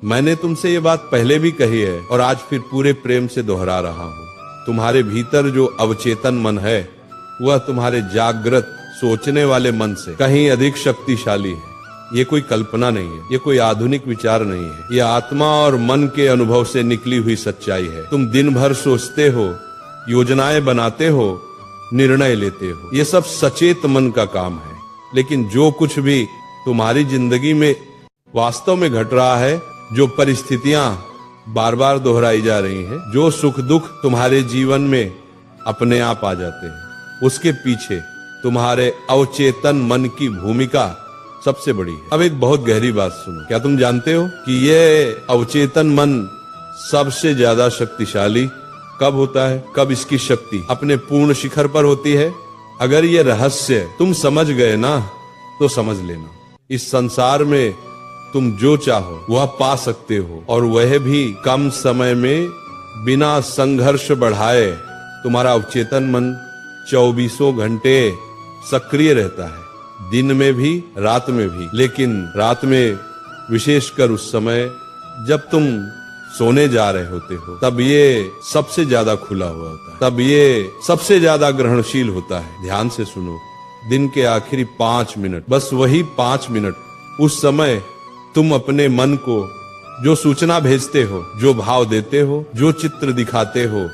मैंने तुमसे ये बात पहले भी कही है और आज फिर पूरे प्रेम से दोहरा रहा हूँ। तुम्हारे भीतर जो अवचेतन मन है वह तुम्हारे जागृत सोचने वाले मन से कहीं अधिक शक्तिशाली है। ये कोई कल्पना नहीं है, ये कोई आधुनिक विचार नहीं है, ये आत्मा और मन के अनुभव से निकली हुई सच्चाई है। तुम दिन भर सोचते हो, योजनाएं बनाते हो, निर्णय लेते हो, ये सब सचेत मन का काम है। लेकिन जो कुछ भी तुम्हारी जिंदगी में वास्तव में घट रहा है, जो परिस्थितियां बार बार दोहराई जा रही हैं, जो सुख दुख तुम्हारे जीवन में अपने आप आ जाते हैं, उसके पीछे तुम्हारे अवचेतन मन की भूमिका सबसे बड़ी है। अब एक बहुत गहरी बात सुनो। क्या तुम जानते हो कि ये अवचेतन मन सबसे ज्यादा शक्तिशाली कब होता है? कब इसकी शक्ति अपने पूर्ण शिखर पर होती है? अगर ये रहस्य तुम समझ गए ना तो समझ लेना, इस संसार में तुम जो चाहो वह पा सकते हो, और वह भी कम समय में बिना संघर्ष बढ़ाए। तुम्हारा अवचेतन मन 24 घंटे सक्रिय रहता है, दिन में भी रात में भी। लेकिन रात में विशेषकर उस समय जब तुम सोने जा रहे होते हो, तब ये सबसे ज्यादा खुला हुआ होता है, तब ये सबसे ज्यादा ग्रहणशील होता है। ध्यान से सुनो, दिन के आखिरी 5 मिनट, बस वही 5 मिनट, उस समय तुम अपने मन को जो सूचना भेजते हो, जो भाव देते हो, जो चित्र दिखाते हो,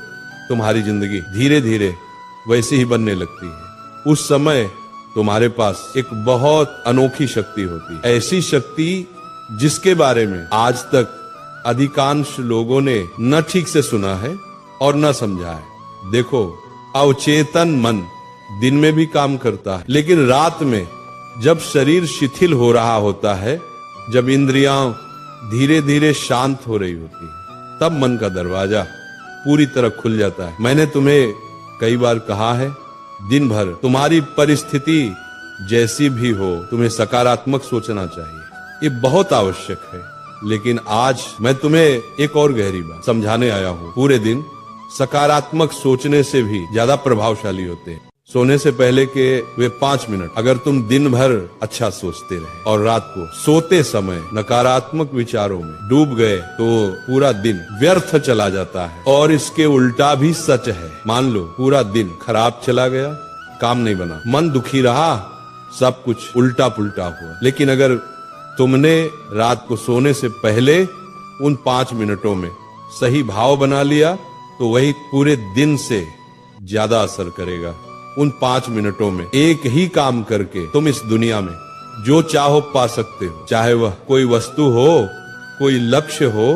तुम्हारी जिंदगी धीरे धीरे वैसी ही बनने लगती है। उस समय तुम्हारे पास एक बहुत अनोखी शक्ति होती है, ऐसी शक्ति जिसके बारे में आज तक अधिकांश लोगों ने न ठीक से सुना है और न समझा है। देखो, अवचेतन मन दिन में भी काम करता है, लेकिन रात में जब शरीर शिथिल हो रहा होता है, जब इंद्रियां धीरे धीरे शांत हो रही होती है, तब मन का दरवाजा पूरी तरह खुल जाता है। मैंने तुम्हें कई बार कहा है, दिन भर तुम्हारी परिस्थिति जैसी भी हो, तुम्हें सकारात्मक सोचना चाहिए। ये बहुत आवश्यक है। लेकिन आज मैं तुम्हें एक और गहरी बात समझाने आया हूँ। पूरे दिन सकारात्मक सोचने से भी ज्यादा प्रभावशाली होते हैं सोने से पहले के वे 5 मिनट। अगर तुम दिन भर अच्छा सोचते रहे और रात को सोते समय नकारात्मक विचारों में डूब गए, तो पूरा दिन व्यर्थ चला जाता है। और इसके उल्टा भी सच है। मान लो पूरा दिन खराब चला गया, काम नहीं बना, मन दुखी रहा, सब कुछ उल्टा पुल्टा हुआ। लेकिन अगर तुमने रात को सोने से पहले उन 5 मिनटों में सही भाव बना लिया, तो वही पूरे दिन से ज्यादा असर करेगा। उन 5 मिनटों में एक ही काम करके तुम इस दुनिया में जो चाहो पा सकते हो, चाहे वह कोई वस्तु हो, कोई लक्ष्य हो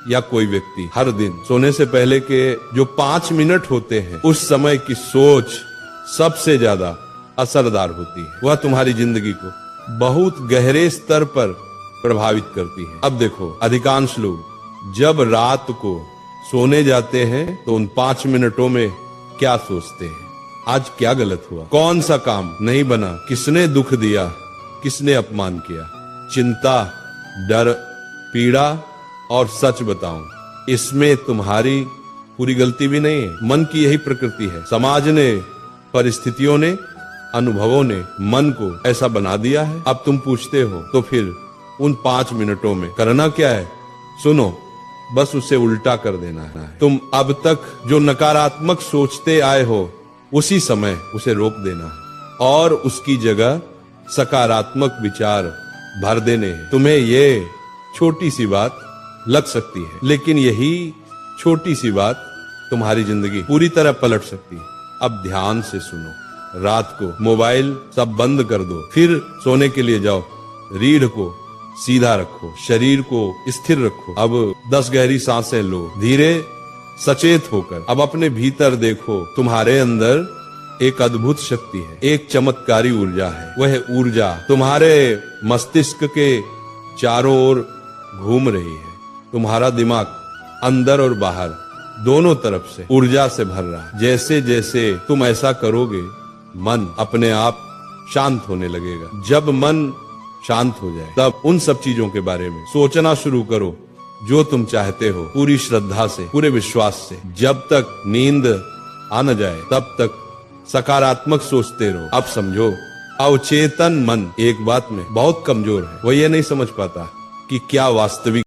या कोई व्यक्ति। हर दिन सोने से पहले के जो 5 मिनट होते हैं, उस समय की सोच सबसे ज्यादा असरदार होती है। वह तुम्हारी जिंदगी को बहुत गहरे स्तर पर प्रभावित करती है। अब देखो, अधिकांश लोग जब रात को सोने जाते हैं तो उन 5 मिनटों में क्या सोचते हैं? आज क्या गलत हुआ, कौन सा काम नहीं बना, किसने दुख दिया, किसने अपमान किया। चिंता, डर, पीड़ा और सच बताऊं, इसमें तुम्हारी पूरी गलती भी नहीं है। मन की यही प्रकृति है। समाज ने, परिस्थितियों ने, अनुभवों ने मन को ऐसा बना दिया है। अब तुम पूछते हो तो फिर उन 5 मिनटों में करना क्या है? सुनो, बस उसे उल्टा कर देना है। तुम अब तक जो नकारात्मक सोचते आए हो, उसी समय उसे रोक देना है और उसकी जगह सकारात्मक विचार भर देने हैं। तुम्हें ये छोटी सी बात लग सकती है, लेकिन यही छोटी सी बात तुम्हारी जिंदगी पूरी तरह पलट सकती है। अब ध्यान से सुनो, रात को मोबाइल सब बंद कर दो, फिर सोने के लिए जाओ। रीढ़ को सीधा रखो, शरीर को स्थिर रखो। अब 10 गहरी सांसें लो, धीरे सचेत होकर। अब अपने भीतर देखो, तुम्हारे अंदर एक अद्भुत शक्ति है, एक चमत्कारी ऊर्जा है। वह ऊर्जा तुम्हारे मस्तिष्क के चारों ओर घूम रही है। तुम्हारा दिमाग अंदर और बाहर दोनों तरफ से ऊर्जा से भर रहा है। जैसे जैसे तुम ऐसा करोगे, मन अपने आप शांत होने लगेगा। जब मन शांत हो जाए, तब उन सब चीजों के बारे में सोचना शुरू करो जो तुम चाहते हो, पूरी श्रद्धा से, पूरे विश्वास से। जब तक नींद आ न जाए, तब तक सकारात्मक सोचते रहो। अब समझो, अवचेतन मन एक बात में बहुत कमजोर है। वह ये नहीं समझ पाता कि क्या वास्तविक